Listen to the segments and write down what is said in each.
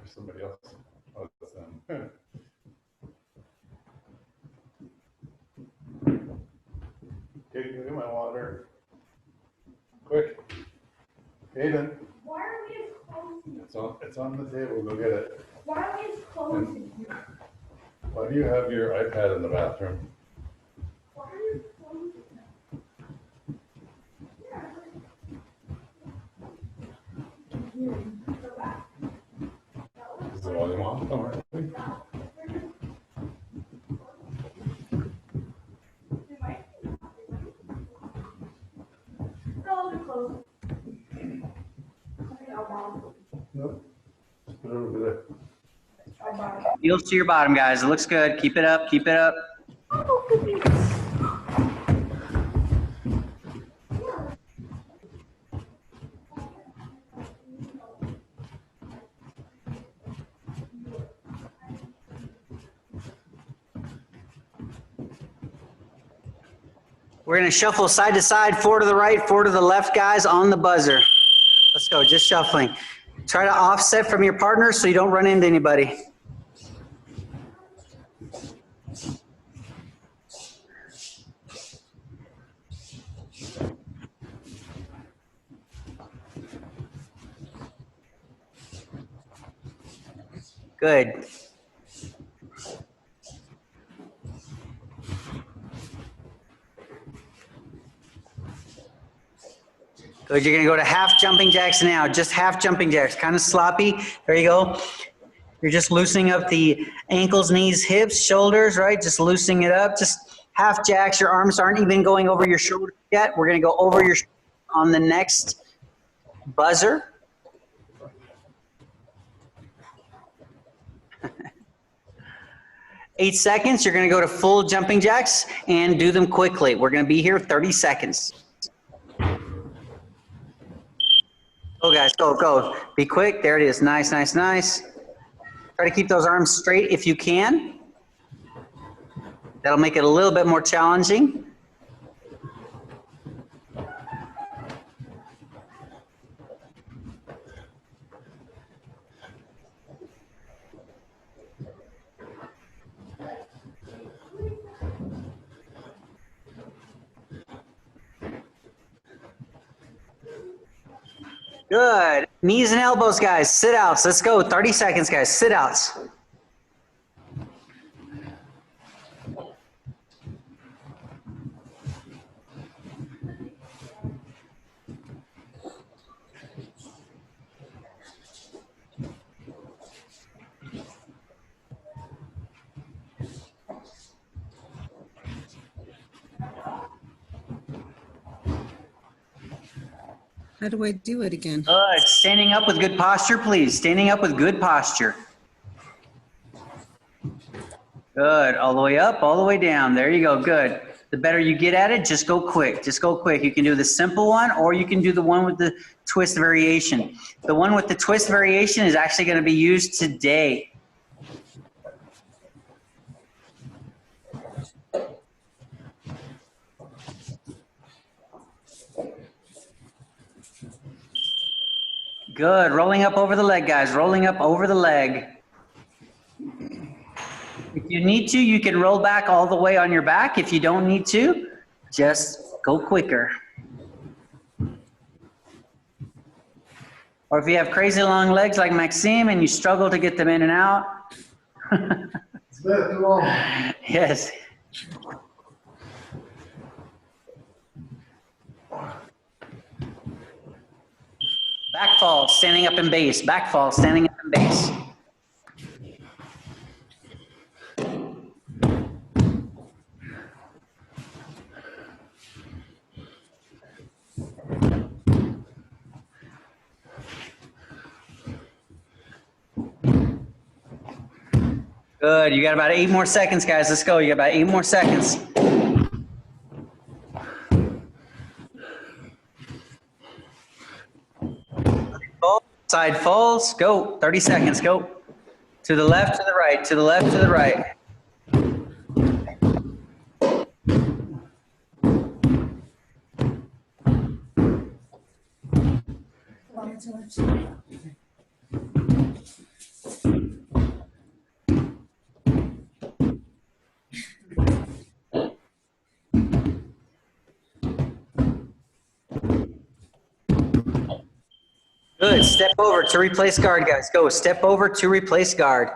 There's somebody else. Oh, it's them. Okay, go get my water. Quick. Aiden. Why are we as close? It's on the table. Go get it. Why are we as close as here? Why do you have your iPad in the bathroom? Why are you close? Go back. Is the volume on? Oh, really? Close. Nope. Just put it over there. Heels to your bottom, guys. It looks good. Keep it up. Keep it up. We're going to shuffle side to side, 4 to the right, 4 to the left, guys, on the buzzer. Let's go. Just shuffling. Try to offset from your partner so you don't run into anybody. Good. Good. You're going to go to half jumping jacks now. Just half jumping jacks. Kind of sloppy. There you go. You're just loosening up the ankles, knees, hips, shoulders, right? Just loosening it up. Just half jacks. Your arms aren't even going over your shoulder yet. We're going to go over your shoulder on the next buzzer. Eight seconds. You're going to go to full jumping jacks and do them quickly. We're going to be here 30 seconds. Go, guys. Go, go. Be quick. There it is. Nice, nice, nice. Try to keep those arms straight if you can. That'll make it a little bit more challenging. Good. Knees and elbows, guys. Sit outs. Let's go. 30 seconds, guys. Sit outs. How do I do it again? Good. Standing up with good posture, please. Standing up with good posture. Good. All the way up, all the way down. There you go. Good. The better you get at it, just go quick. Just go quick. You can do the simple one, or you can do the one with the twist variation. The one with the twist variation is actually going to be used today. Good. Rolling up over the leg, guys. Rolling up over the leg. If you need to, you can roll back all the way on your back. If you don't need to, just go quicker. Or if you have crazy long legs like Maxime and you struggle to get them in and out. It's a bit too long. Yes. Back fall, standing up in base. Back fall, standing up in base. Good. You got about 8 more seconds, guys. Let's go. You got about 8 more seconds. Side falls. Go. 30 seconds. Go. To the left, to the right. To the left, to the right. Good. Step over to replace guard, guys. Go. Step over to replace guard.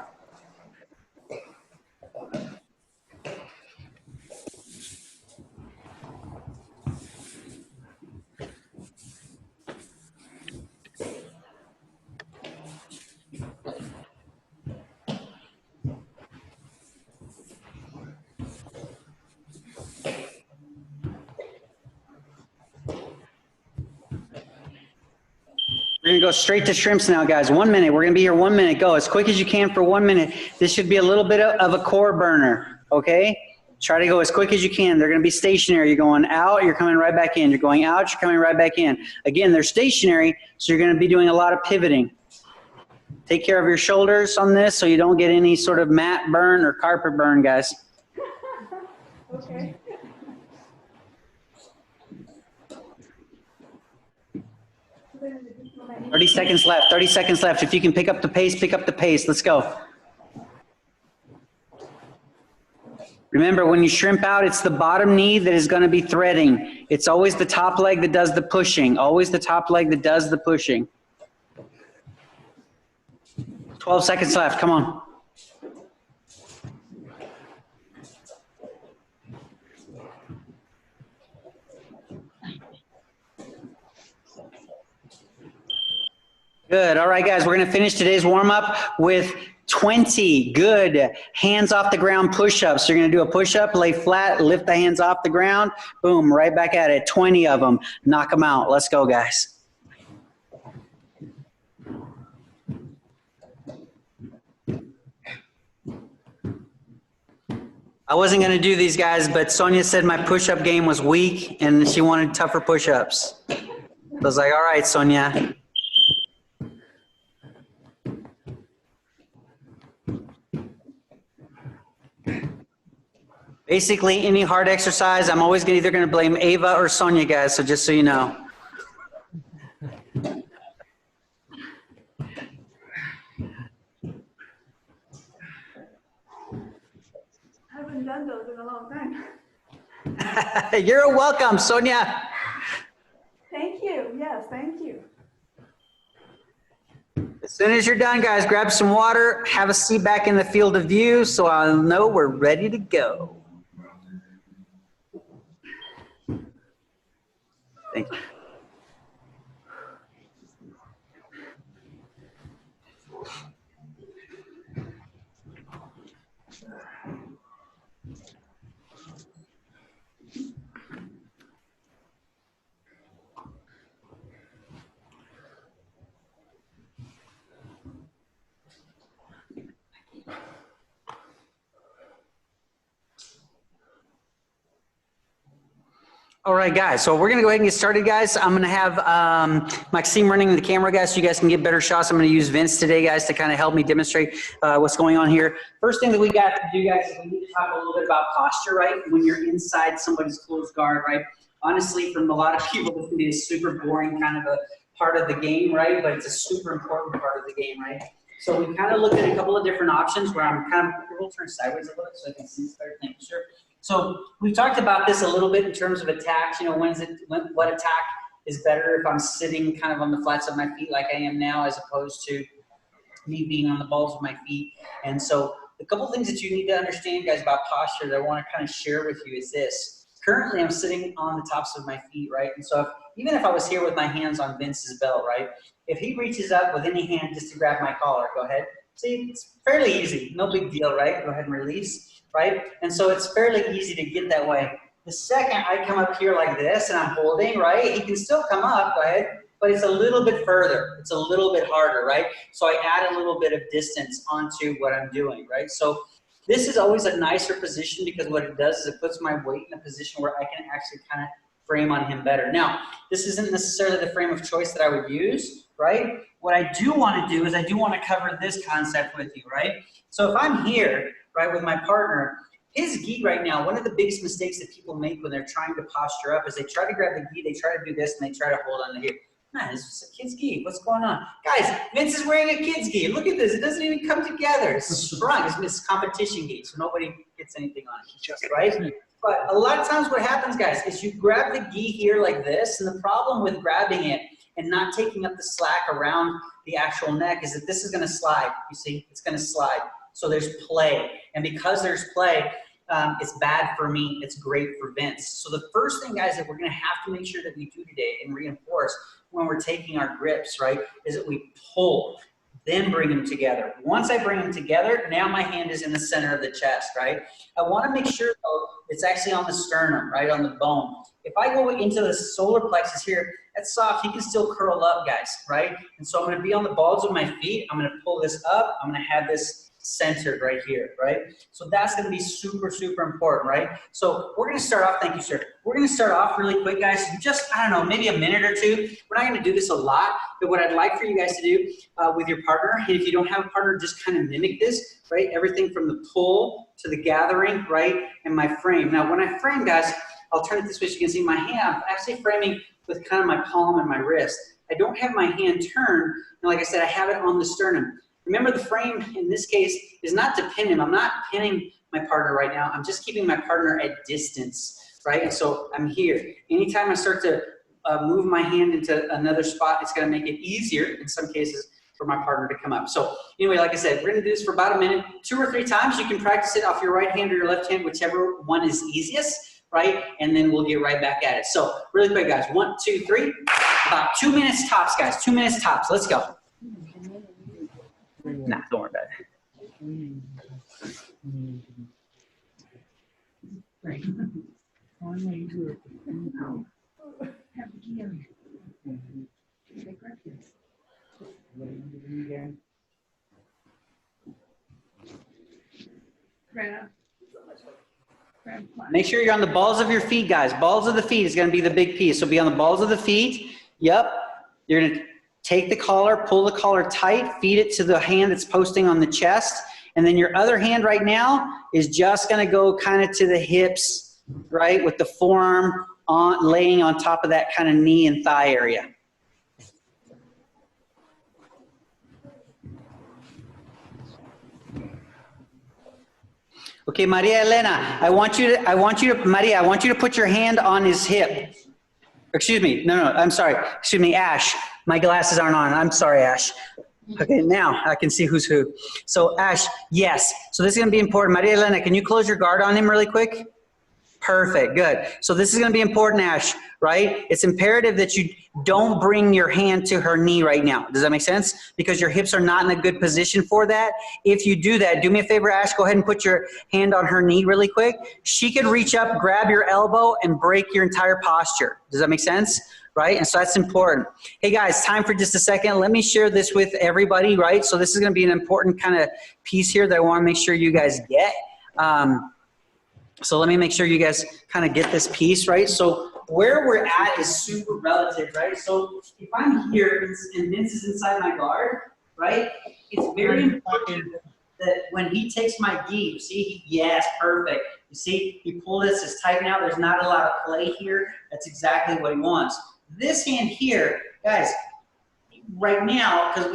We're gonna go straight to shrimps now, guys. 1 minute. We're gonna be here 1 minute. Go as quick as you can for 1 minute. This should be a little bit of a core burner, okay? Try to go as quick as you can. They're gonna be stationary. You're going out, you're coming right back in. You're going out, you're coming right back in. Again, they're stationary, so you're gonna be doing a lot of pivoting. Take care of your shoulders on this so you don't get any sort of mat burn or carpet burn, guys. Okay. 30 seconds left, 30 seconds left. If you can pick up the pace, pick up the pace. Let's go. Remember, when you shrimp out, it's the bottom knee that is going to be threading. It's always the top leg that does the pushing. Always the top leg that does the pushing. 12 seconds left. Come on. Good. All right, guys, we're going to finish today's warm-up with 20 good hands off the ground push-ups. So you're going to do a push-up, lay flat, lift the hands off the ground, boom, right back at it. 20 of them. Knock them out. Let's go, guys. I wasn't going to do these, guys, but Sonia said my push-up game was weak and she wanted tougher push-ups. So I was like, all right, Sonia. Basically, any hard exercise, I'm always either going to blame Ava or Sonia, guys, so just so you know. I haven't done those in a long time. You're welcome, Sonia. Thank you. Yes, thank you. As soon as you're done, guys, grab some water, have a seat back in the field of view so I'll know we're ready to go. Thank you. All right, guys, so we're going to go ahead and get started, guys. I'm going to have Maxime running the camera, guys, so you guys can get better shots. I'm going to use Vince today, guys, to kind of help me demonstrate what's going on here. First thing that we got to do, guys, is we need to talk a little bit about posture, right? When you're inside somebody's closed guard, right? Honestly, from a lot of people, this can be a super boring kind of a part of the game, right? But it's a super important part of the game, right? So we kind of looked at a couple of different options where I'm kind of, we'll turn sideways a little so I can see this better. Thank you, sir. So we talked about this a little bit in terms of attacks. You know, what attack is better if I'm sitting kind of on the flats of my feet like I am now, as opposed to me being on the balls of my feet. And so a couple things that you need to understand, guys, about posture that I want to kind of share with you is this. Currently, I'm sitting on the tops of my feet, right? And so even if I was here with my hands on Vince's belt, right? If he reaches up with any hand just to grab my collar, go ahead. See, it's fairly easy. No big deal, right? Go ahead and release. Right? And so it's fairly easy to get that way. The second I come up here like this and I'm holding, right? He can still come up, go ahead, but it's a little bit further. It's a little bit harder, right? So I add a little bit of distance onto what I'm doing, right? So this is always a nicer position because what it does is it puts my weight in a position where I can actually kind of frame on him better. Now, this isn't necessarily the frame of choice that I would use, right? What I do want to do is I do want to cover this concept with you, right? So if I'm here, right, with my partner, his gi right now, one of the biggest mistakes that people make when they're trying to posture up is they try to grab the gi, they try to do this, and they try to hold on to here. Man, this is a kid's gi. What's going on? Guys, Vince is wearing a kid's gi. Look at this. It doesn't even come together. It's shrunk. It's competition gi, so nobody gets anything on it, right? But a lot of times what happens, guys, is you grab the gi here like this, and the problem with grabbing it and not taking up the slack around the actual neck is that this is gonna slide, you see? It's gonna slide. So there's play, and because there's play, it's bad for me, it's great for Vince. So the first thing, guys, that we're gonna have to make sure that we do today and reinforce when we're taking our grips, right, is that we pull, then bring them together. Once I bring them together, now my hand is in the center of the chest, right? I wanna make sure, though, it's actually on the sternum, right, on the bone. If I go into the solar plexus here, that's soft, you can still curl up, guys, right? And so I'm gonna be on the balls of my feet, I'm gonna pull this up, I'm gonna have this centered right here, right? So that's gonna be super, super important, right? So we're gonna start off, thank you, sir. We're gonna start off really quick, guys. Just, I don't know, maybe a minute or two. We're not gonna do this a lot, but what I'd like for you guys to do with your partner, and if you don't have a partner, just kind of mimic this, right? Everything from the pull to the gathering, right? And my frame. Now, when I frame, guys, I'll turn it this way so you can see my hand. I'm actually framing with kind of my palm and my wrist. I don't have my hand turned, and like I said, I have it on the sternum. Remember, the frame in this case is not to pin him. I'm not pinning my partner right now. I'm just keeping my partner at distance, right? And so I'm here. Anytime I start to move my hand into another spot, it's gonna make it easier in some cases for my partner to come up. So anyway, like I said, we're gonna do this for about a minute, 2 or 3 times. You can practice it off your right hand or your left hand, whichever one is easiest, right? And then we'll get right back at it. So really quick, guys, 1, 2, 3, about 2 minutes tops, guys, 2 minutes tops. Let's go. Nah, don't worry about it. Make sure you're on the balls of your feet, guys. Balls of the feet is going to be the big piece. So be on the balls of the feet. Yep. You're going to take the collar, pull the collar tight, feed it to the hand that's posting on the chest. And then your other hand right now is just going to go kind of to the hips, right, with the forearm laying on top of that kind of knee and thigh area. Okay, Maria Elena, I want you to put your hand on his hip. Excuse me, no, I'm sorry. Excuse me, Ash. My glasses aren't on. I'm sorry, Ash. Okay, now I can see who's who. So Ash, yes. So this is going to be important. Maria Elena, can you close your guard on him really quick? Perfect, good. So this is going to be important, Ash, right? It's imperative that you don't bring your hand to her knee right now. Does that make sense? Because your hips are not in a good position for that. If you do that, do me a favor, Ash, go ahead and put your hand on her knee really quick. She could reach up, grab your elbow, and break your entire posture. Does that make sense? Right? And so that's important. Hey guys, time for just a second. Let me share this with everybody, right? So this is going to be an important kind of piece here that I want to make sure you guys get. So let me make sure you guys kind of get this piece, right? So where we're at is super relative, right? So if I'm here and Vince is inside my guard, right? It's very important that when he takes my gi, you see, yes, perfect. You see, he pulled this, it's tight now. There's not a lot of play here. That's exactly what he wants. This hand here, guys, right now, because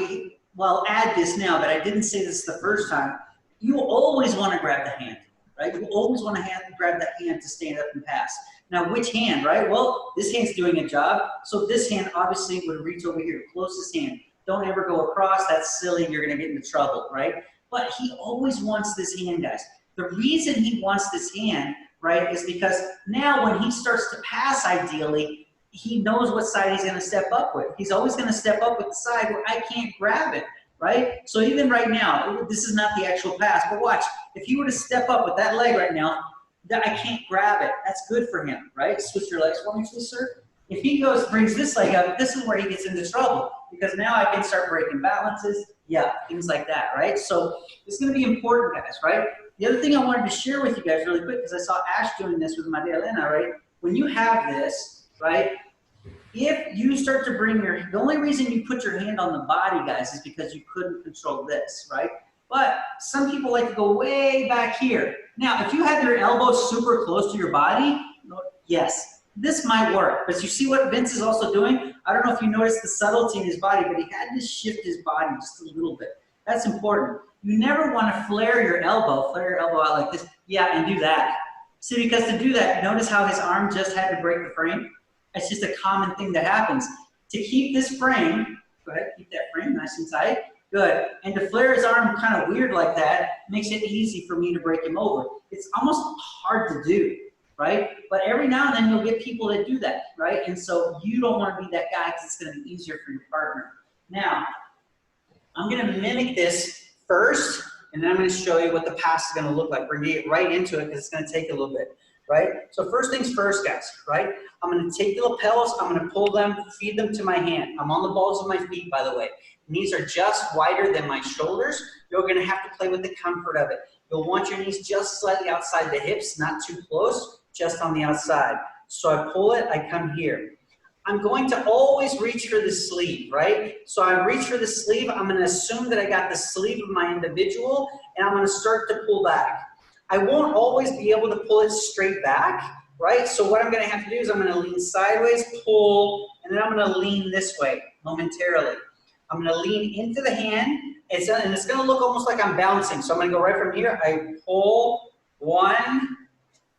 I'll add this now, but I didn't say this the first time, you always want to grab the hand, right? You always want to grab that hand to stand up and pass. Now, which hand, right? Well, this hand's doing a job, so this hand obviously would reach over here, closest hand. Don't ever go across, that's silly, you're going to get into trouble, right? But he always wants this hand, guys. The reason he wants this hand, right, is because now when he starts to pass, ideally, he knows what side he's going to step up with. He's always going to step up with the side where I can't grab it, right? So even right now, this is not the actual pass, but watch. If he were to step up with that leg right now, I can't grab it. That's good for him, right? Switch your legs for me, please, sir. If he brings this leg up, this is where he gets into trouble because now I can start breaking balances, yeah, things like that, right? So it's going to be important, guys, right? The other thing I wanted to share with you guys really quick, because I saw Ash doing this with Maria Elena, right? When you have this, right, if you start to bring the only reason you put your hand on the body, guys, is because you couldn't control this, right? But some people like to go way back here. Now, if you have your elbow super close to your body, yes, This might work, but you see what Vince is also doing? I don't know if you noticed the subtlety in his body, but he had to shift his body just a little bit. That's important. You never want to flare your elbow out like this. Yeah, and do that. See, because to do that, notice how his arm just had to break the frame? It's just a common thing that happens. To keep this frame, go ahead, keep that frame nice and tight. Good. And to flare his arm kind of weird like that makes it easy for me to break him over. It's almost hard to do, right? But every now and then you'll get people that do that, right? And so you don't want to be that guy because it's going to be easier for your partner. Now, I'm going to mimic this first, and then I'm going to show you what the pass is going to look like. We're going to get right into it because it's going to take a little bit, right? So first things first, guys, right? I'm going to take the lapels, I'm going to pull them, feed them to my hand. I'm on the balls of my feet, by the way. Knees are just wider than my shoulders. You're going to have to play with the comfort of it. You'll want your knees just slightly outside the hips, not too close, just on the outside. So I pull it, I come here. I'm going to always reach for the sleeve, right? So I reach for the sleeve, I'm going to assume that I got the sleeve of my individual, and I'm going to start to pull back. I won't always be able to pull it straight back, right? So what I'm going to have to do is I'm going to lean sideways, pull, and then I'm going to lean this way momentarily. I'm going to lean into the hand, and it's going to look almost like I'm bouncing. So I'm going to go right from here. I pull, 1,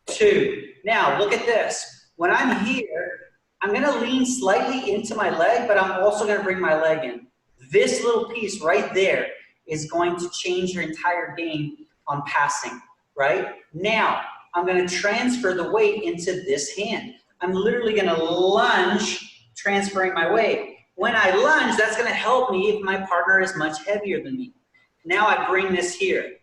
2. Now, look at this. When I'm here, I'm going to lean slightly into my leg, but I'm also going to bring my leg in. This little piece right there is going to change your entire game on passing, right? Now, I'm going to transfer the weight into this hand. I'm literally going to lunge, transferring my weight. When I lunge, that's going to help me if my partner is much heavier than me. Now I bring this here.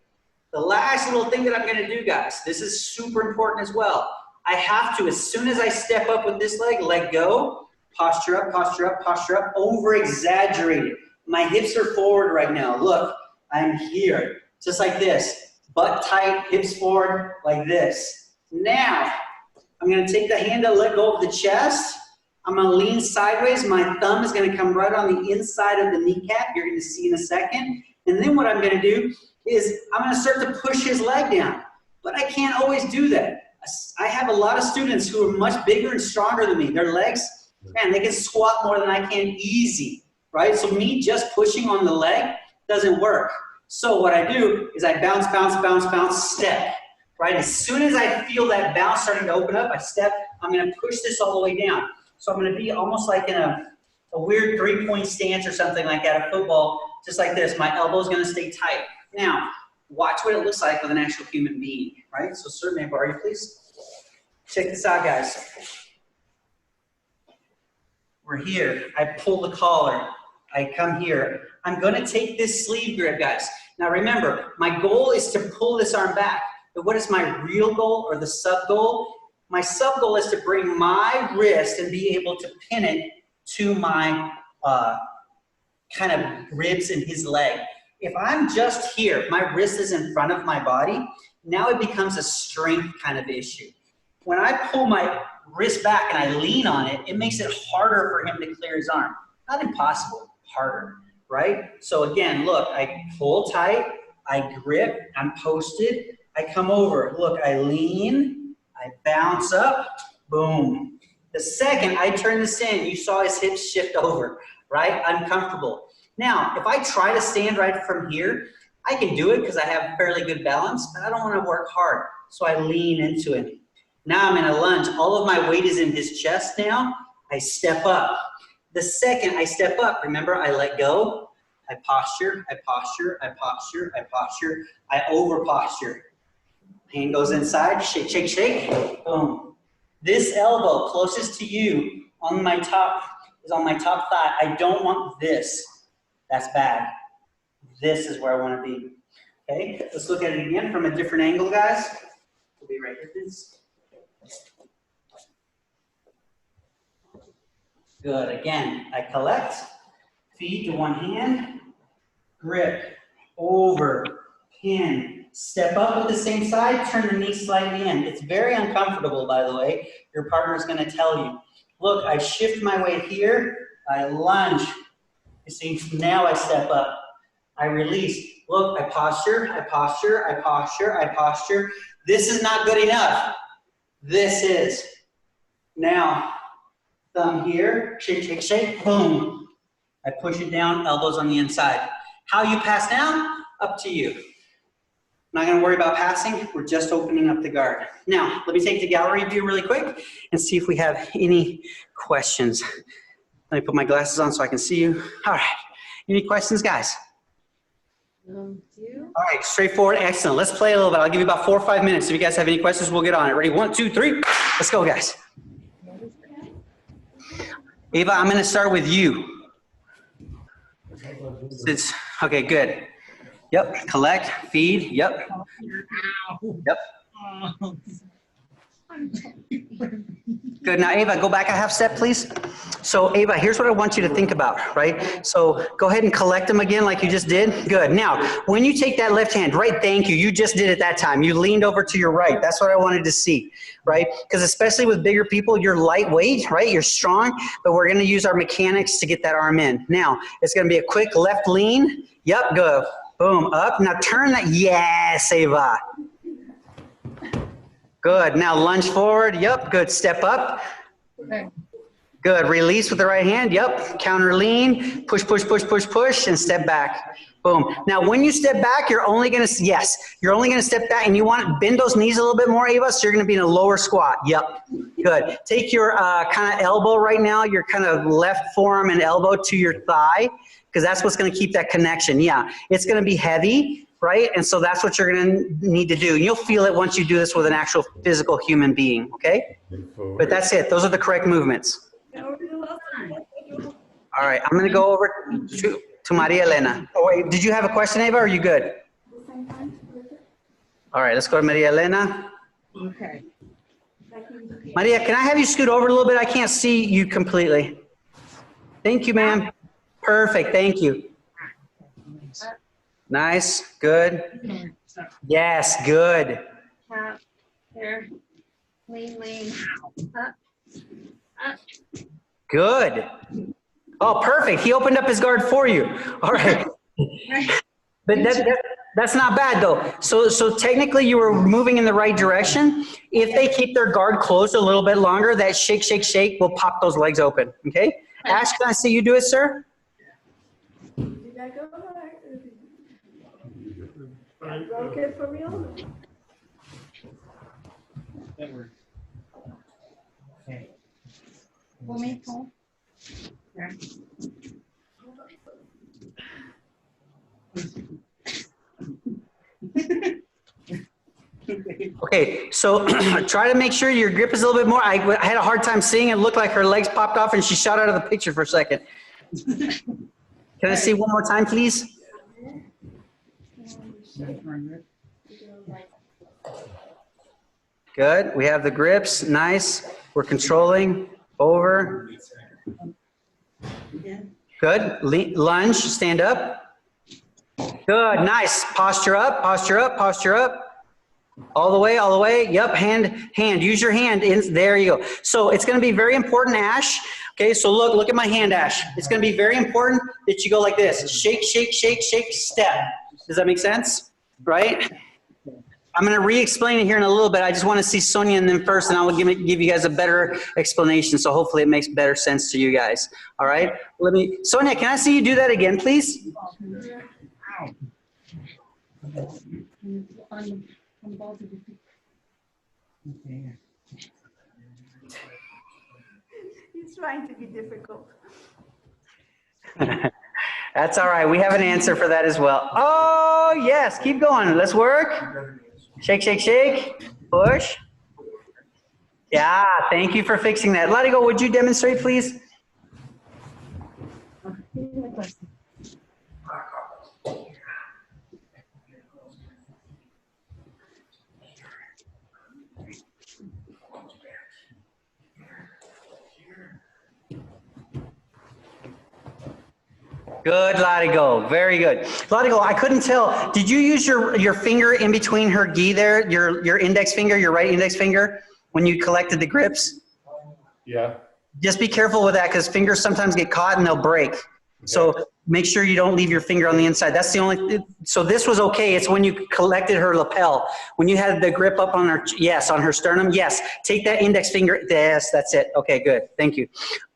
The last little thing that I'm going to do, guys, this is super important as well. I have to, as soon as I step up with this leg, let go, posture up, posture up, posture up, over-exaggerate it. My hips are forward right now. Look, I'm here, just like this. Butt tight, hips forward, like this. Now, I'm going to take the hand and let go of the chest. I'm going to lean sideways. My thumb is going to come right on the inside of the kneecap. You're going to see in a second. And then what I'm going to do is I'm going to start to push his leg down. But I can't always do that. I have a lot of students who are much bigger and stronger than me. Their legs, man, they can squat more than I can easy, right? So me just pushing on the leg doesn't work. So what I do is I bounce, bounce, bounce, bounce, step, right? As soon as I feel that bounce starting to open up, I step. I'm going to push this all the way down. So I'm going to be almost like in a weird three-point stance or something like that of football, just like this. My elbow's going to stay tight. Now, watch what it looks like with an actual human being, right? So sir, may I borrow you, please? Check this out, guys. We're here. I pull the collar. I come here. I'm going to take this sleeve grip, guys. Now remember, my goal is to pull this arm back. But what is my real goal or the sub-goal? My sub-goal is to bring my wrist and be able to pin it to my kind of ribs in his leg. If I'm just here, my wrist is in front of my body, now it becomes a strength kind of issue. When I pull my wrist back and I lean on it, it makes it harder for him to clear his arm. Not impossible, harder, right? So again, look, I pull tight, I grip, I'm posted, I come over. Look, I lean, I bounce up, boom. The second I turn this in, you saw his hips shift over, right? Uncomfortable. Now, if I try to stand right from here, I can do it because I have fairly good balance, but I don't want to work hard. So I lean into it. Now I'm in a lunge. All of my weight is in his chest now. I step up. The second I step up, remember, I let go. I posture, I posture, I posture, I posture. I over posture. Hand goes inside, shake, shake, shake, boom. This elbow closest to you on my top is on my top thigh. I don't want this. That's bad. This is where I want to be. Okay, let's look at it again from a different angle, guys. We'll be right here, please. Good. Again, I collect, feet to one hand, grip, over, pin, step up with the same side, turn the knee slightly in. It's very uncomfortable, by the way. Your partner's going to tell you. Look, I shift my weight here, I lunge. You see, now I step up. I release. Look, I posture, I posture, I posture, I posture. This is not good enough. This is. Now, thumb here, shake, shake, shake, boom. I push it down, elbows on the inside. How you pass down, up to you. Not gonna worry about passing, we're just opening up the guard. Now, let me take the gallery view really quick and see if we have any questions. Let me put my glasses on so I can see you. All right, any questions, guys? All right, straightforward, excellent. Let's play a little bit. I'll give you about 4 or 5 minutes. If you guys have any questions, we'll get on it. Ready, 1, 2, 3, let's go, guys. Ava, I'm gonna start with you. Okay, good. Yep, collect, feed, yep. Yep. Good, now Ava, go back a half step, please. So Ava, here's what I want you to think about, right? So go ahead and collect them again like you just did. Good, now, when you take that left hand, right, thank you, you just did it that time. You leaned over to your right, that's what I wanted to see, right? Because especially with bigger people, you're lightweight, right? You're strong, but we're gonna use our mechanics to get that arm in. Now, it's gonna be a quick left lean. Yep, go. Boom, up. Now turn that. Yes, Ava. Good. Now lunge forward. Yep, good. Step up. Good. Release with the right hand. Yep. Counter lean. Push, push, push, push, push, and step back. Boom. Now when you step back, you're only going to, yes, you're only going to step back, and you want to bend those knees a little bit more, Ava, so you're going to be in a lower squat. Yep. Good. Take your kind of elbow right now, your kind of left forearm and elbow to your thigh, because that's what's going to keep that connection. Yeah, it's going to be heavy, right? And so that's what you're going to need to do. You'll feel it once you do this with an actual physical human being, okay? But that's it. Those are the correct movements. All right, I'm going to go over to Maria Elena. Oh, wait, did you have a question, Ava, or are you good? All right, let's go to Maria Elena. Okay. Maria, can I have you scoot over a little bit? I can't see you completely. Thank you, ma'am. Perfect, thank you. Nice, good. Yes, good. Tap, there, lean, up, up. Good. Oh, perfect. He opened up his guard for you. All right. But that's not bad though. So technically you were moving in the right direction. If they keep their guard closed a little bit longer, that shake, shake, shake will pop those legs open. Okay? Ash, can I see you do it, sir? Did I go back? Okay, for real? Okay, so try to make sure your grip is a little bit more. I had a hard time seeing it. It looked like her legs popped off and she shot out of the picture for a second. Can I see one more time, please? Good. We have the grips. Nice. We're controlling. Over. Good. Lunge. Stand up. Good. Nice. Posture up. Posture up. Posture up. All the way. All the way. Yep. Hand. Use your hand. There you go. So it's going to be very important, Ash. Okay. So look at my hand, Ash. It's going to be very important that you go like this. Shake, shake, shake, shake, step. Does that make sense? Right? I'm going to re-explain it here in a little bit. I just want to see Sonia and then first, and I will give you guys a better explanation. So hopefully it makes better sense to you guys. All right. Sonia, can I see you do that again, please? He's trying to be difficult. That's all right. We have an answer for that as well. Oh, yes. Keep going. Let's work. Shake, shake, shake. Push. Yeah, thank you for fixing that. Latigo, would you demonstrate, please? Good, Latigo. Very good. Latigo, I couldn't tell. Did you use your finger in between her gi there, your index finger, your right index finger, when you collected the grips? Yeah. Just be careful with that because fingers sometimes get caught and they'll break. So make sure you don't leave your finger on the inside. That's the only, so this was okay. It's when you collected her lapel. When you had the grip up on her, yes, on her sternum, yes. Take that index finger, yes, that's it. Okay, good, thank you.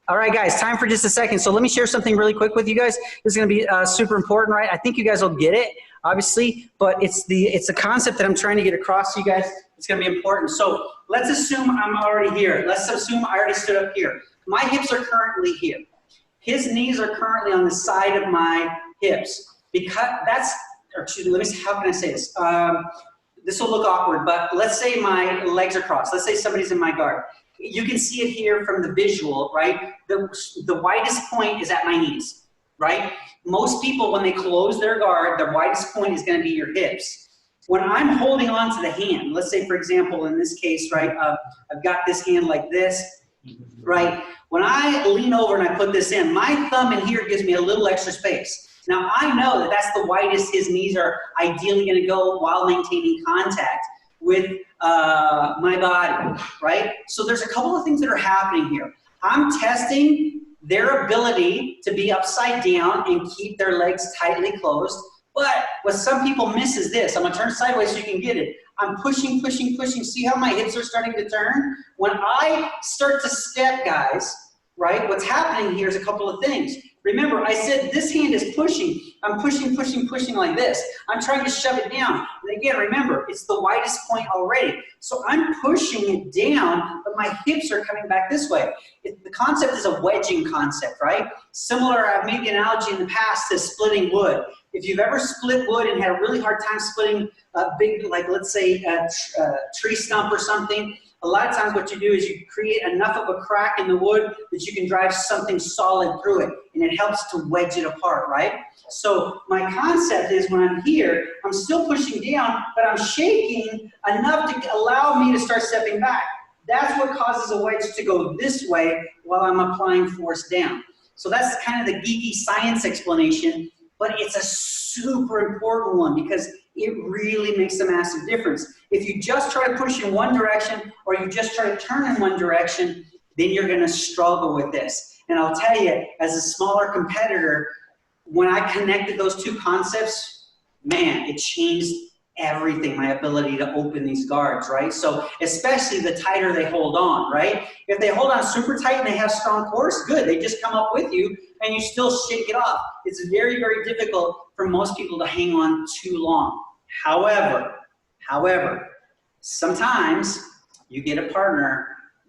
All right, guys, time for just a second. So let me share something really quick with you guys. This is gonna be super important, right? I think you guys will get it, obviously, but it's the concept that I'm trying to get across to you guys. It's gonna be important. So let's assume I'm already here. Let's assume I already stood up here. My hips are currently here. His knees are currently on the side of my hips. Because that's, or excuse me, let me see, how can I say this? This will look awkward, but let's say my legs are crossed. Let's say somebody's in my guard. You can see it here from the visual, right? The widest point is at my knees, right? Most people, when they close their guard, the widest point is gonna be your hips. When I'm holding on to the hand, let's say, for example, in this case, right, I've got this hand like this, right? When I lean over and I put this in, my thumb in here gives me a little extra space. Now, I know that that's the widest his knees are ideally gonna go while maintaining contact with my body, right? So there's a couple of things that are happening here. I'm testing their ability to be upside down and keep their legs tightly closed. But what some people miss is this. I'm gonna turn sideways so you can get it. I'm pushing, pushing, pushing. See how my hips are starting to turn? When I start to step, guys, right, what's happening here is a couple of things. Remember, I said this hand is pushing. I'm pushing, pushing, pushing like this. I'm trying to shove it down. And again, remember, it's the widest point already. So I'm pushing it down, but my hips are coming back this way. The concept is a wedging concept, right? Similar, I've made the analogy in the past to splitting wood. If you've ever split wood and had a really hard time splitting a big, like let's say a tree stump or something, a lot of times what you do is you create enough of a crack in the wood that you can drive something solid through it, and it helps to wedge it apart, right? So my concept is when I'm here, I'm still pushing down, but I'm shaking enough to allow me to start stepping back. That's what causes a wedge to go this way while I'm applying force down. So that's kind of the geeky science explanation, but it's a super important one because it really makes a massive difference. If you just try to push in one direction or you just try to turn in one direction, then you're gonna struggle with this. And I'll tell you, as a smaller competitor, when I connected those two concepts, man, it changed everything, my ability to open these guards, right? So especially the tighter they hold on, right? If they hold on super tight and they have strong force, good, they just come up with you and you still shake it off. It's very, very difficult for most people to hang on too long. However, sometimes you get a partner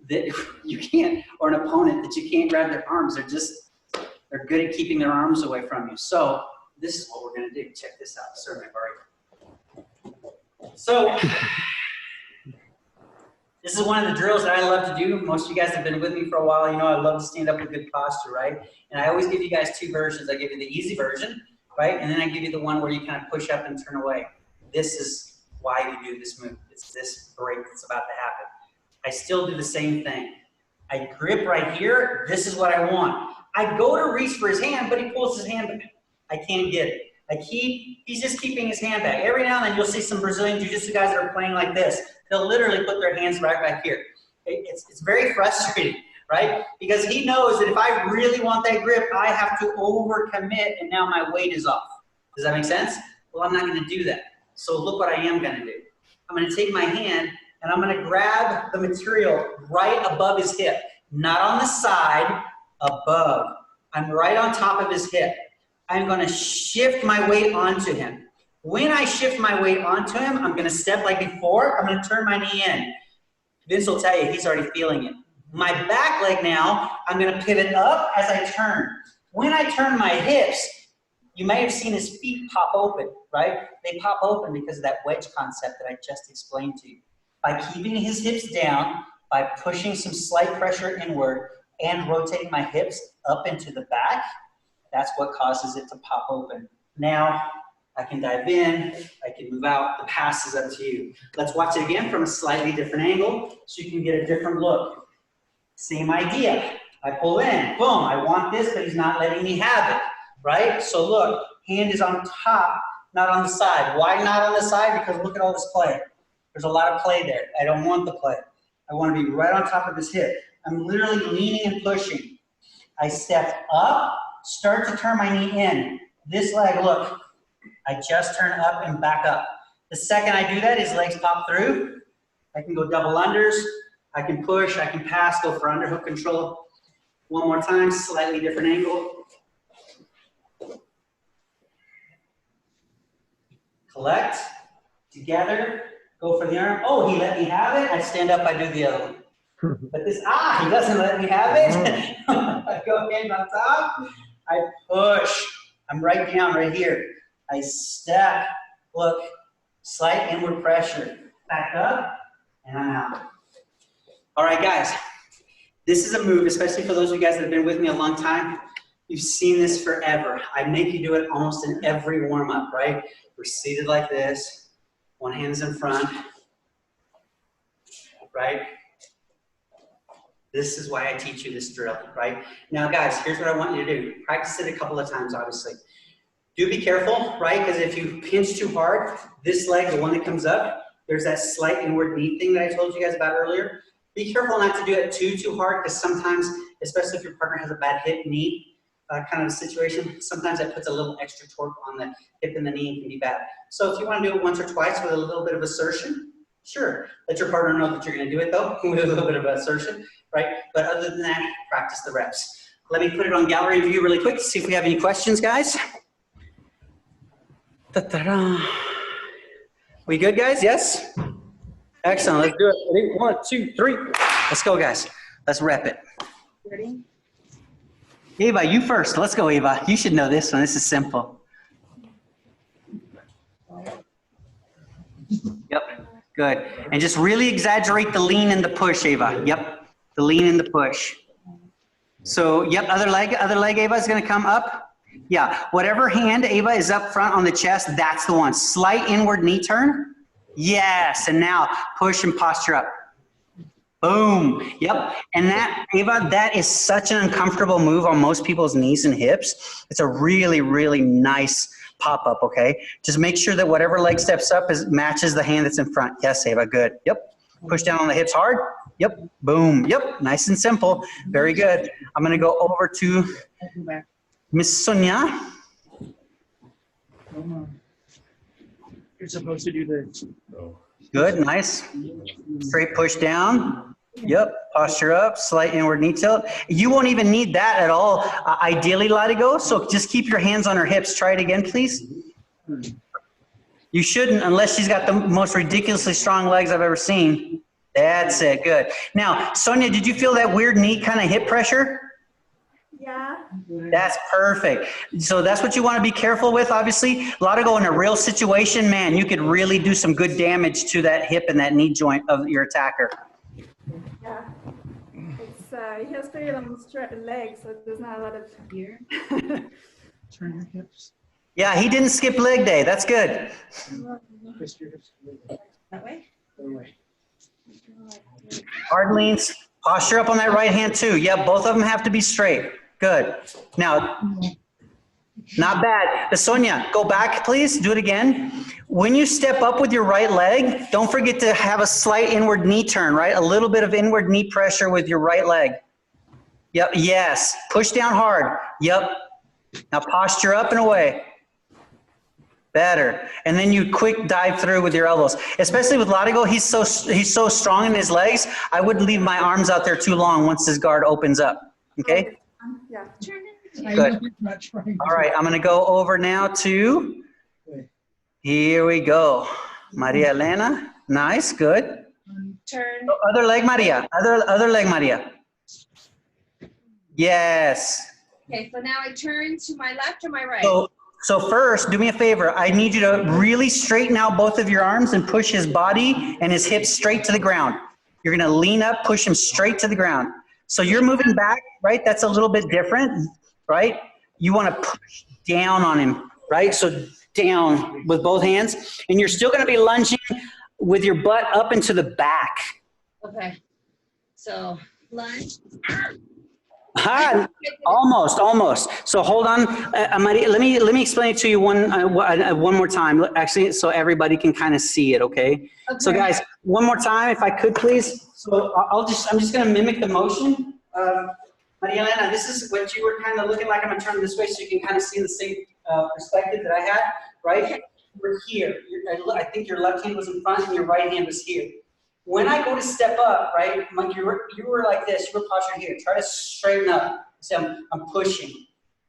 that you can't, or an opponent that you can't grab their arms. They're good at keeping their arms away from you. So this is what we're gonna do. Check this out. Sorry, so this is one of the drills that I love to do. Most of you guys have been with me for a while. You know I love to stand up with good posture, right? And I always give you guys two versions. I give you the easy version, right? And then I give you the one where you kind of push up and turn away. This is why you do this move. It's this break that's about to happen. I still do the same thing. I grip right here. This is what I want. I go to reach for his hand, but he pulls his hand back. I can't get it. He's just keeping his hand back. Every now and then you'll see some Brazilian Jiu-Jitsu guys that are playing like this. They'll literally put their hands right back here. It's very frustrating, right? Because he knows that if I really want that grip, I have to overcommit and now my weight is off. Does that make sense? Well, I'm not gonna do that. So look what I am gonna do. I'm gonna take my hand and I'm gonna grab the material right above his hip. Not on the side, above. I'm right on top of his hip. I'm gonna shift my weight onto him. When I shift my weight onto him, I'm gonna step like before, I'm gonna turn my knee in. Vince will tell you, he's already feeling it. My back leg now, I'm gonna pivot up as I turn. When I turn my hips, you may have seen his feet pop open, right? They pop open because of that wedge concept that I just explained to you. By keeping his hips down, by pushing some slight pressure inward and rotating my hips up into the back, that's what causes it to pop open. Now, I can dive in, I can move out, the pass is up to you. Let's watch it again from a slightly different angle so you can get a different look. Same idea. I pull in, boom, I want this, but he's not letting me have it, right? So look, hand is on top, not on the side. Why not on the side? Because look at all this play. There's a lot of play there. I don't want the play. I want to be right on top of his hip. I'm literally leaning and pushing. I step up start to turn my knee in. This leg, look, I just turn up and back up. The second I do that, his legs pop through. I can go double unders. I can push, I can pass, go for underhook control. One more time, slightly different angle. Collect, together, go for the arm. Oh, he let me have it. I stand up, I do the other one. But this, he doesn't let me have it. I go hand on top, I push. I'm right down right here. I step, look, slight inward pressure. Back up, and I'm out. All right, guys. This is a move, especially for those of you guys that have been with me a long time. You've seen this forever. I make you do it almost in every warm-up, right? We're seated like this. One hand's in front, right? This is why I teach you this drill, right? Now, guys, here's what I want you to do. Practice it a couple of times, obviously. Do be careful, right? Because if you pinch too hard, this leg, the one that comes up, there's that slight inward knee thing that I told you guys about earlier. Be careful not to do it too hard, because sometimes, especially if your partner has a bad hip knee kind of situation, sometimes that puts a little extra torque on the hip and the knee and can be bad. So if you want to do it once or twice with a little bit of assertion, sure. Let your partner know that you're going to do it though, with a little bit of assertion, right? But other than that, practice the reps. Let me put it on gallery view really quick to see if we have any questions, guys. We good, guys? Yes? Excellent. Let's do it. Ready? 1, 2, 3. Let's go, guys. Let's rep it. Ready? Ava, you first. Let's go, Ava. You should know this one. This is simple. Yep. Good. And just really exaggerate the lean and the push, Ava. Yep. The lean and the push. So, yep, other leg, Ava, is going to come up. Yeah. Whatever hand, Ava, is up front on the chest, that's the one. Slight inward knee turn. Yes, and now push and posture up. Boom. Yep. And that, Ava, that is such an uncomfortable move on most people's knees and hips. It's a really, really nice pop-up, okay? Just make sure that whatever leg steps up matches the hand that's in front. Yes, Ava, good. Yep. Push down on the hips hard. Yep. Boom. Yep. Nice and simple. Very good. I'm going to go over to Miss Sonia. You're supposed to do this. Good, nice. Straight push down. Yep, posture up, slight inward knee tilt. You won't even need that at all, ideally, Latigo, so just keep your hands on her hips. Try it again, please. You shouldn't, unless she's got the most ridiculously strong legs I've ever seen. That's it, good. Now, Sonia, did you feel that weird knee kind of hip pressure? Yeah. That's perfect. So that's what you want to be careful with, obviously. Latigo, in a real situation, man, you could really do some good damage to that hip and that knee joint of your attacker. Yeah. It's, he has very long legs, so there's not a lot of Here. Turn your hips. Yeah, he didn't skip leg day. That's good. Twist your hips. That way? Other way. Hard leans. Posture up on that right hand too. Yeah, both of them have to be straight. Good. Now, not bad. Sonia, go back, please. Do it again. When you step up with your right leg, don't forget to have a slight inward knee turn, right? A little bit of inward knee pressure with your right leg. Yep. Yes. Push down hard. Yep. Now posture up and away. Better. And then you quick dive through with your elbows. Especially with Latigo, he's so strong in his legs. I wouldn't leave my arms out there too long once his guard opens up. Okay? Yeah. Turn it. Good. All right, I'm going to go over now to, here we go. Maria Elena. Nice, good. Turn. Oh, other leg, Maria. Other leg, Maria. Yes. Okay, so now I turn to my left or my right? So first, do me a favor. I need you to really straighten out both of your arms and push his body and his hips straight to the ground. You're going to lean up, push him straight to the ground. So you're moving back, right? That's a little bit different, right? You want to push down on him, right? So down with both hands. And you're still going to be lunging with your butt up into the back. Okay. So lunge. Ah, almost. So hold on, Maria, let me explain it to you one more time, actually, so everybody can kind of see it, okay? So guys, one more time, if I could, please. So I'm just going to mimic the motion Maria Elena, this is what you were kind of looking like. I'm going to turn this way so you can kind of see the same perspective that I had, right? We're here. I think your left hand was in front and your right hand was here. When I go to step up, right, like you were like this, you were postured here. Try to straighten up. So I'm pushing.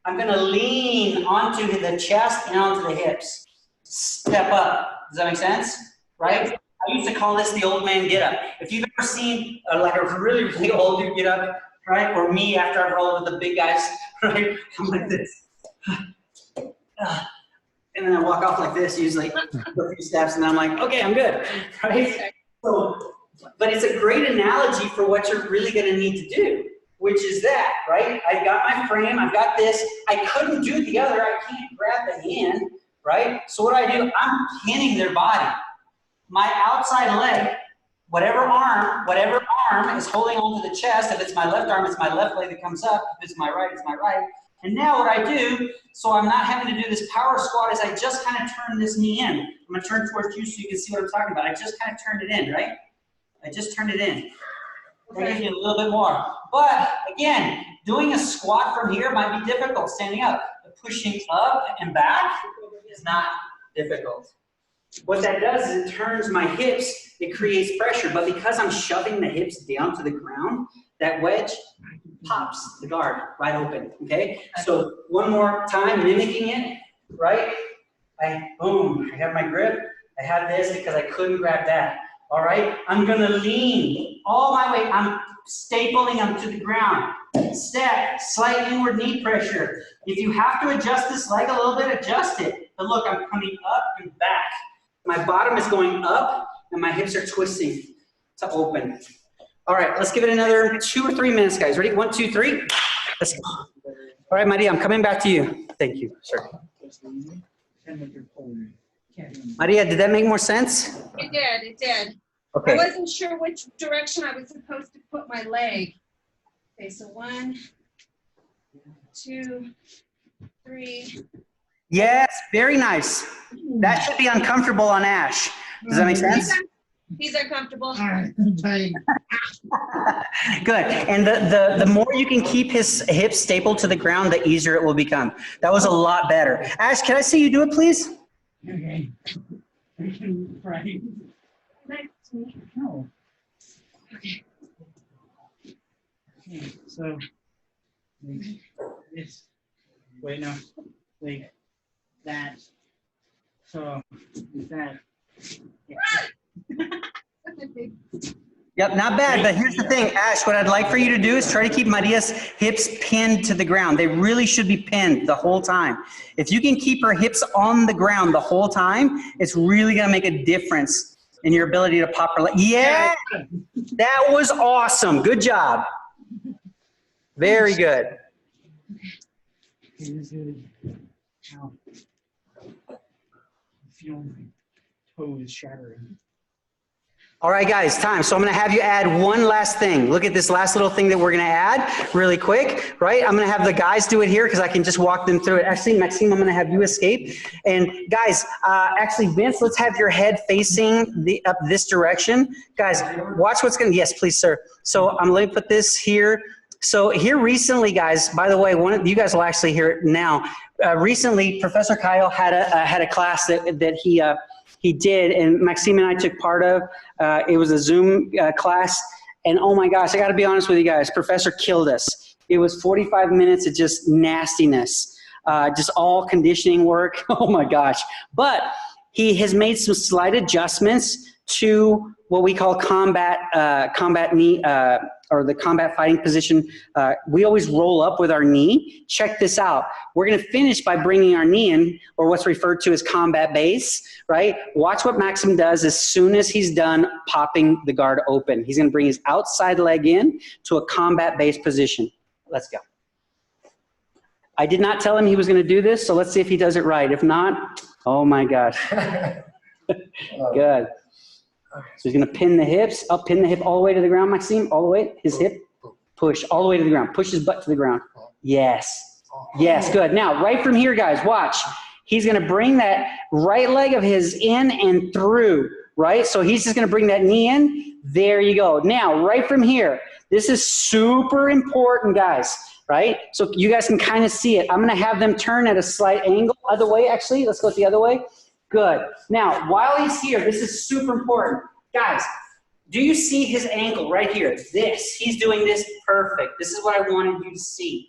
I'm going to lean onto the chest and onto the hips. Step up. Does that make sense? Right? I used to call this the old man get up. If you've ever seen like a really, really old dude get up, right, or me after I've rolled with the big guys, right, I'm like this. And then I walk off like this, usually a few steps, and then I'm like, okay, I'm good, right? So, but it's a great analogy for what you're really going to need to do, which is that, right? I've got my frame, I've got this. I couldn't do the other. I can't grab the hand, right? So what I do, I'm pinning their body. My outside leg, whatever arm is holding onto the chest. If it's my left arm, it's my left leg that comes up. If it's my right, it's my right. And now what I do, so I'm not having to do this power squat, is I just kind of turn this knee in. I'm going to turn towards you so you can see what I'm talking about. I just kind of turned it in, right? I just turned it in. That gives you a little bit more. But again, doing a squat from here might be difficult, standing up. But pushing up and back is not difficult. What that does is it turns my hips, it creates pressure. But because I'm shoving the hips down to the ground, that wedge pops the guard right open, okay? So one more time, mimicking it, right? Boom, I have my grip. I have this because I couldn't grab that, all right? I'm gonna lean all my weight. I'm stapling them to the ground. Step, slight inward knee pressure. If you have to adjust this leg a little bit, adjust it. But look, I'm coming up and back. My bottom is going up and my hips are twisting to open. All right, let's give it another 2 or 3 minutes, guys. Ready? 1, 2, 3. Let's go. All right, Maria, I'm coming back to you. Thank you, sir. Maria, did that make more sense? It did, it did. Okay. I wasn't sure which direction I was supposed to put my leg. Okay, so 1, 2, 3. Yes, very nice. That should be uncomfortable on Ash. Does that make sense? He's uncomfortable. Good. And the more you can keep his hips stapled to the ground, the easier it will become. That was a lot better. Ash, can I see you do it, please? Okay. Right. No. Okay. Okay, so like this. Wait, no. Like that. So is that. Yeah. Yep, not bad, but here's the thing, Ash, what I'd like for you to do is try to keep Maria's hips pinned to the ground. They really should be pinned the whole time. If you can keep her hips on the ground the whole time, it's really gonna make a difference in your ability to pop her leg. Yeah, that was awesome, good job. Very good. It is good. Ow. I feel my toes shattering. All right, guys, time. So I'm going to have you add one last thing. Look at this last little thing that we're going to add really quick, right? I'm going to have the guys do it here because I can just walk them through it. Actually, Maxime, I'm going to have you escape. And guys, actually, Vince, let's have your head facing up this direction. Guys, watch what's going to, yes, please, sir. So I'm going to put this here. So here recently, guys, by the way, you guys will actually hear it now. Recently, Professor Kyle had a class that he did, and Maxime and I took part of. It was a Zoom class, and oh my gosh, I got to be honest with you guys, Professor killed us. It was 45 minutes of just nastiness, just all conditioning work. Oh my gosh. But he has made some slight adjustments to what we call combat knee, or the combat fighting position. We always roll up with our knee. Check this out. We're going to finish by bringing our knee in, or what's referred to as combat base, right? Watch what Maxim does as soon as he's done popping the guard open. He's going to bring his outside leg in to a combat base position. Let's go. I did not tell him he was going to do this, so let's see if he does it right. If not, oh my gosh. Good. So he's going to pin the hips, up, pin the hip all the way to the ground, Maxime, all the way, his hip, push all the way to the ground, push his butt to the ground. Yes, yes, good. Now, right from here, guys, watch. He's going to bring that right leg of his in and through, right? So he's just going to bring that knee in. There you go. Now, right from here, This is super important, guys, right? So you guys can kind of see it. I'm going to have them turn at a slight angle. Other way, actually. Let's go the other way. Good. Now, while he's here, this is super important. Guys, do you see his ankle right here? This. He's doing this perfect. This is what I wanted you to see.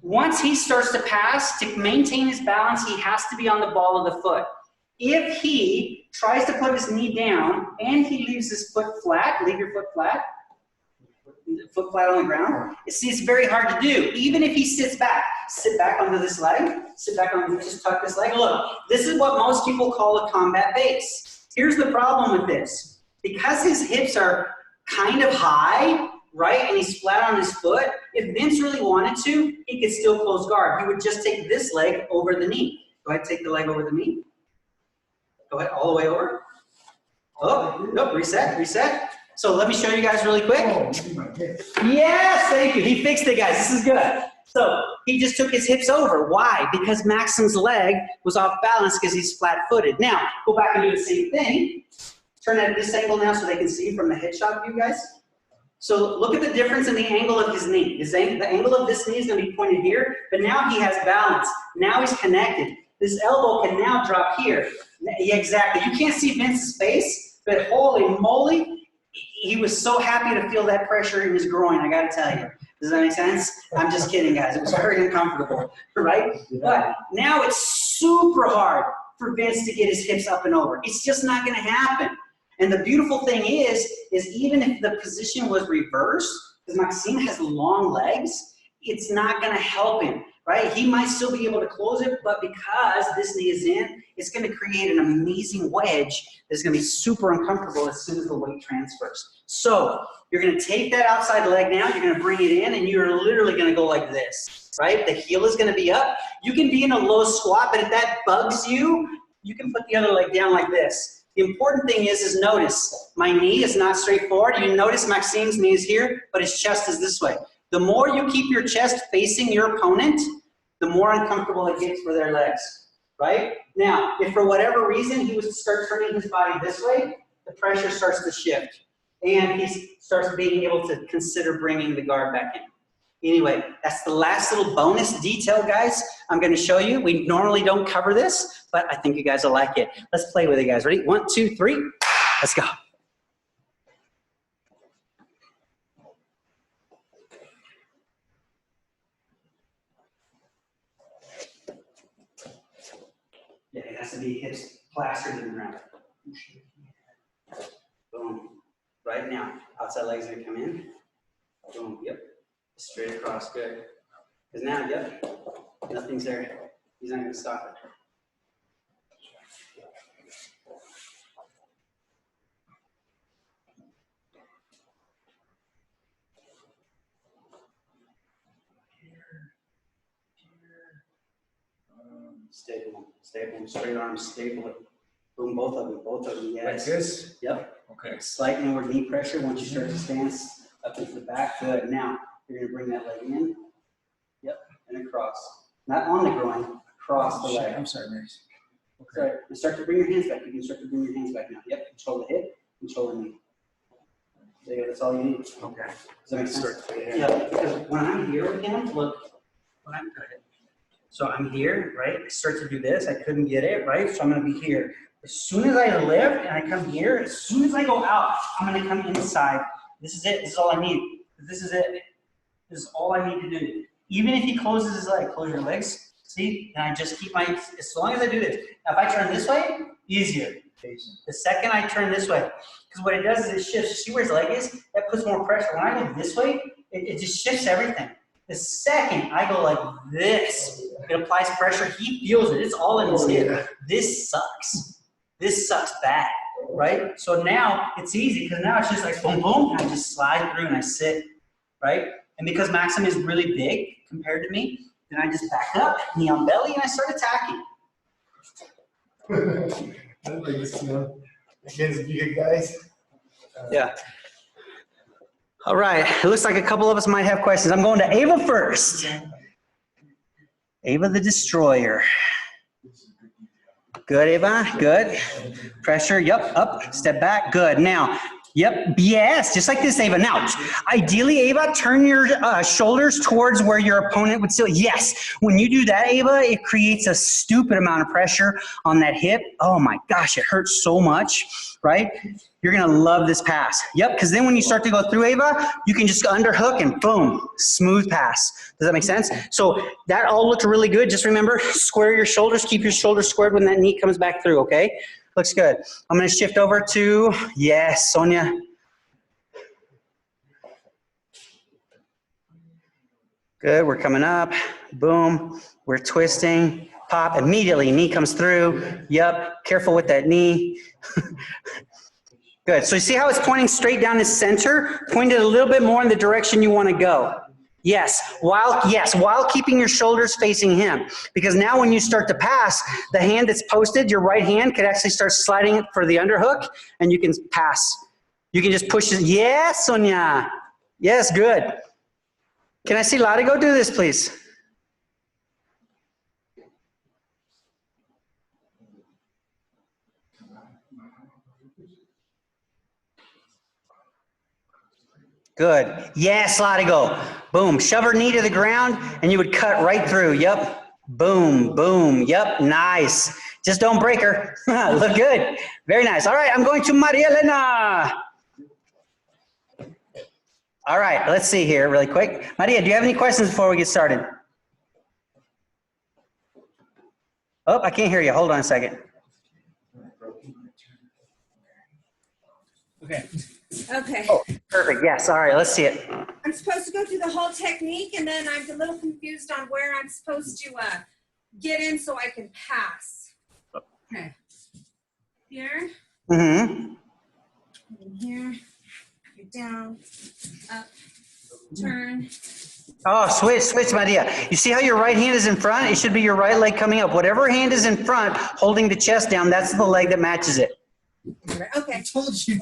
Once he starts to pass, to maintain his balance, he has to be on the ball of the foot. If he tries to put his knee down and he leaves his foot flat, leave your foot flat on the ground, it's very hard to do. Even if he sits back, sit back onto this leg, sit back on, just tuck this leg. Look, this is what most people call a combat base. Here's the problem with this. Because his hips are kind of high, right, and he's flat on his foot, if Vince really wanted to, he could still close guard. He would just take this leg over the knee. Go ahead, take the leg over the knee. Go ahead, all the way over. Oh, nope, reset, reset. So let me show you guys really quick. Yes, thank you. He fixed it, guys. This is good. So he just took his hips over. Why? Because Maxim's leg was off balance because he's flat-footed. Now, go back and do the same thing. Turn at this angle now so they can see from the headshot view, guys. So look at the difference in the angle of his knee. The angle of this knee is going to be pointed here, but now he has balance. Now he's connected. This elbow can now drop here. Yeah, exactly. You can't see Vince's face, but holy moly, he was so happy to feel that pressure in his groin, I got to tell you. Does that make sense? I'm just kidding, guys. It was very uncomfortable, right? But now it's super hard for Vince to get his hips up and over. It's just not going to happen. And the beautiful thing is even if the position was reversed, because Maxime has long legs, it's not going to help him, right? He might still be able to close it, but because this knee is in, it's going to create an amazing wedge that's going to be super uncomfortable as soon as the weight transfers. So you're going to take that outside leg now, you're going to bring it in, and you're literally going to go like this, right? The heel is going to be up. You can be in a low squat, but if that bugs you, you can put the other leg down like this. The important thing is notice, my knee is not straight forward. You notice Maxime's knee is here, but his chest is this way. The more you keep your chest facing your opponent, the more uncomfortable it gets for their legs, right? Now, if for whatever reason he was to start turning his body this way, the pressure starts to shift, and he starts being able to consider bringing the guard back in. Anyway, that's the last little bonus detail, guys, I'm going to show you. We normally don't cover this, but I think you guys will like it. Let's play with it, guys. Ready? 1, 2, 3. Let's go. Yeah, it has to be hips plastered in the ground. Boom. Right now, outside legs are going to come in. Boom. Yep. Straight across, good. Because now, yep, nothing's there. He's not going to stop it. Staple them, straight arms, staple it. Boom, both of them, yes. Like this? Yep. Okay. Slight inward knee pressure once you start to stand up into the back. Good. Now, you're going to bring that leg in. Yep, and across. Not on the groin, across the leg. I'm sorry, Maris. Okay. Sorry. Start to bring your hands back. You can start to bring your hands back now. Yep, control the hip, control the knee. There you go, that's all you need. Okay. Does that make sense? Yeah, because when I'm here with him, look, when I'm good. So I'm here, right? I start to do this. I couldn't get it, right? So I'm going to be here. As soon as I lift and I come here, as soon as I go out, I'm going to come inside. This is it. This is all I need. This is it. This is all I need to do. Even if he closes his leg, close your legs. See? And I just keep my, as long as I do this. Now, if I turn this way, easier. The second I turn this way, because what it does is it shifts. See where his leg is? That puts more pressure. When I go this way, it just shifts everything. The second I go like this, it applies pressure. He feels it. It's all in his hip. This sucks. This sucks bad, right? So now it's easy because now it's just like boom, boom. I just slide through and I sit, right? And because Maxim is really big compared to me, then I just back up, knee on belly, and I start attacking. I like this, against bigger guys. Yeah. All right. It looks like a couple of us might have questions. I'm going to Ava first. Ava the Destroyer. Good, Ava. Good. Pressure. Yep. Up. Step back. Good. Now, Yep, yes, just like this, Ava. Now, ideally, Ava, turn your shoulders towards where your opponent would still. Yes, when you do that, Ava, it creates a stupid amount of pressure on that hip. Oh my gosh, it hurts so much, right? You're gonna love this pass. Yep, because then when you start to go through, Ava, you can just underhook and boom, smooth pass. Does that make sense? So that all looked really good. Just remember, square your shoulders, keep your shoulders squared when that knee comes back through, okay? Looks good. I'm going to shift over to, yes, Sonia. Good, we're coming up. Boom, we're twisting. Pop, immediately, knee comes through. Yep, careful with that knee. Good, so you see how it's pointing straight down the center? Point it a little bit more in the direction you want to go. Yes, while keeping your shoulders facing him. Because now when you start to pass, the hand that's posted, your right hand could actually start sliding it for the underhook, and you can pass. You can just push it. Yes, Sonia. Yes, good. Can I see Lottie go do this, please? Good. Yes, Lottie, go. Boom. Shove her knee to the ground, and you would cut right through. Yep. Boom, boom. Yep. Nice. Just don't break her. Look good. Very nice. All right, I'm going to Maria Elena. All right, let's see here really quick. Maria, do you have any questions before we get started? Oh, I can't hear you. Hold on a second. Okay. Okay. Oh, perfect. Yes. All right, let's see it. I'm supposed to go through the whole technique, and then I'm a little confused on where I'm supposed to get in so I can pass. Okay. Here. Mm-hmm. And here. Get down. Up. Turn. Oh, switch, Maria. You see how your right hand is in front? It should be your right leg coming up. Whatever hand is in front, holding the chest down, that's the leg that matches it. Okay. I told you.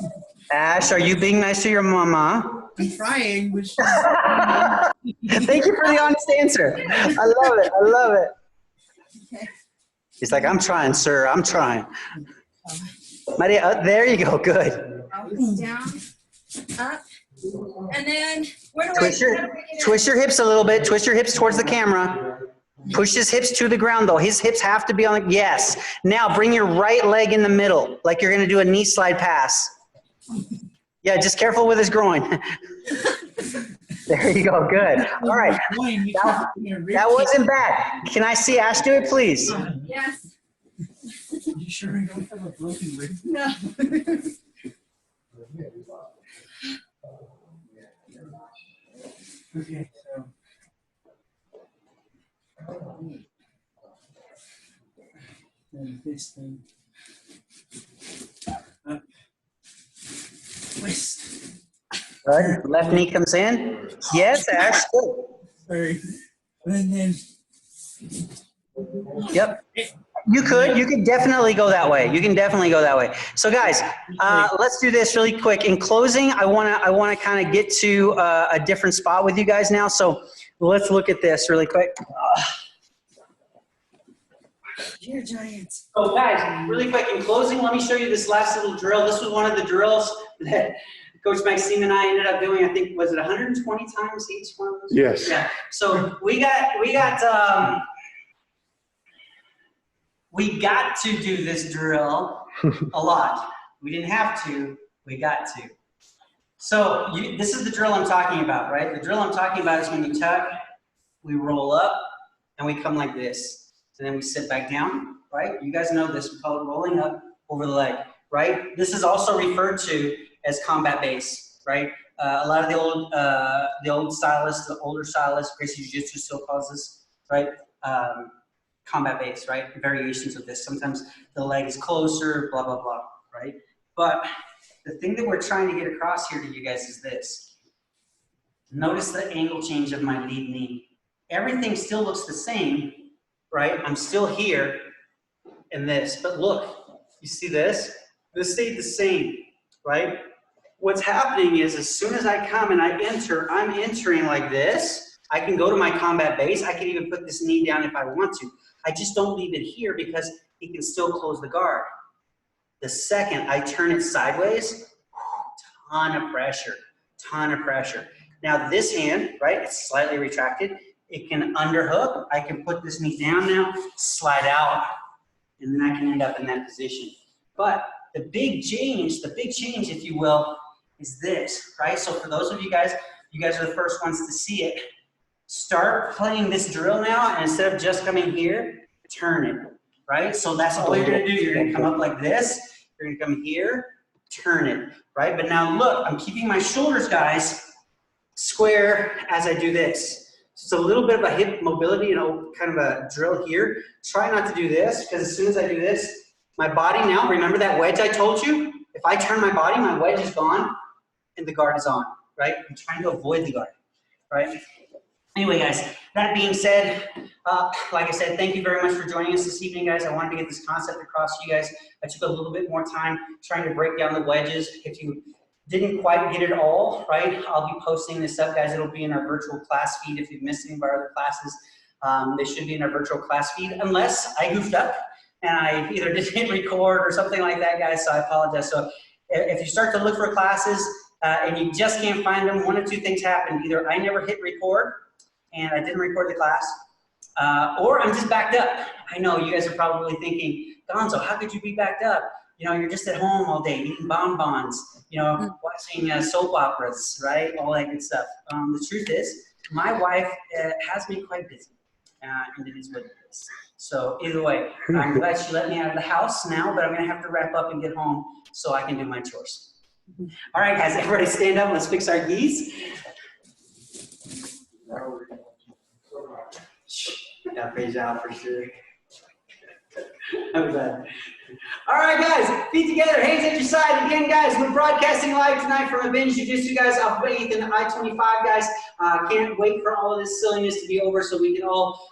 Ash, are you being nice to your mama? I'm trying, which Thank you for the honest answer. I love it. I love it. Okay. He's like, I'm trying, sir. I'm trying. Maria, there you go. Good. Down. Up. And then where do Twist I get your hips a little bit. Twist your hips towards the camera. Push his hips to the ground, though. His hips have to be on the, yes. Now bring your right leg in the middle, like you're going to do a knee slide pass. Yeah, just careful with his groin. There you go. Good. All right. That wasn't bad. Can I see Ash do it, please? Yes. You sure I don't have a broken rib? No. Okay, so. Then this thing. Up. Twist. Good. Left knee comes in. Yes, Ash. Good. Sorry. And then. Yep. You could definitely go that way. You can definitely go that way. So guys, let's do this really quick. In closing, I wanna kind of get to a different spot with you guys now. So let's look at this really quick. You're giants. So guys, really quick, in closing, let me show you this last little drill. This was one of the drills that Coach Maxime and I ended up doing. I think, was it 120 times each one of those? Yes. Yeah. So we got to do this drill a lot. We didn't have to, we got to. So this is the drill I'm talking about, right? The drill I'm talking about is when you tuck, we roll up, and we come like this. And then we sit back down, right? You guys know this, we call it rolling up over the leg, right? This is also referred to as combat base, right? A lot of the old stylists, the older stylists, Gracie Jiu-Jitsu still calls this, right? Combat base, right? Variations of this. Sometimes the leg is closer, blah, blah, blah, right? But the thing that we're trying to get across here to you guys is this. Notice the angle change of my lead knee. Everything still looks the same, right? I'm still here in this, but look, you see this? This stayed the same, right? What's happening is as soon as I come and I enter, I'm entering like this. I can go to my combat base. I can even put this knee down if I want to. I just don't leave it here because he can still close the guard. The second I turn it sideways, ton of pressure, ton of pressure. Now this hand, right, it's slightly retracted. It can underhook. I can put this knee down now, slide out, and then I can end up in that position. But the big change, if you will, is this, right? So for those of you guys are the first ones to see it. Start playing this drill now, and instead of just coming here, turn it, right? So that's all you're gonna do. You're gonna come up like this. You're gonna come here, turn it, right? But now look, I'm keeping my shoulders, guys, square as I do this. So it's a little bit of a hip mobility, you know, kind of a drill here. Try not to do this, because as soon as I do this, my body now, remember that wedge I told you? If I turn my body, my wedge is gone, and the guard is on, right? I'm trying to avoid the guard, right? Anyway, guys, that being said, like I said, thank you very much for joining us this evening, guys. I wanted to get this concept across to you guys. I took a little bit more time trying to break down the wedges. If you didn't quite get it all, right, I'll be posting this up, guys. It'll be in our virtual class feed. If you've missed any of our other classes, they should be in our virtual class feed, unless I goofed up and I either didn't record or something like that, guys, so I apologize. So if you start to look for classes and you just can't find them, one of two things happen. Either I never hit record, and I didn't record the class, or I'm just backed up. I know you guys are probably thinking, Gonzo, how could you be backed up? You know, you're just at home all day eating bonbons, you know, watching soap operas, right? All that good stuff. The truth is, my wife has me quite busy, and it is what it is. So either way, I'm glad she let me out of the house now, but I'm gonna have to wrap up and get home so I can do my chores. All right, guys, everybody stand up. Let's fix our geese. Got phased out for sure. I'm glad. All right, guys, feet together, hands at your side. Again, guys, we're broadcasting live tonight from a binge jiu-jitsu, guys, off of 8th and I-25, guys. Can't wait for all of this silliness to be over so we can all,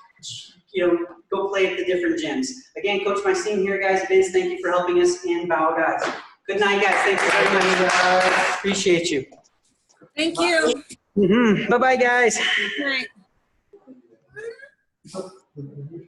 you know, go play at the different gyms. Again, Coach Mycene here, guys. Vince, thank you for helping us, and Bao, guys. Good night, guys. Thank you very much. Appreciate you. Thank you. Bye-bye, guys. Good night. Thank you.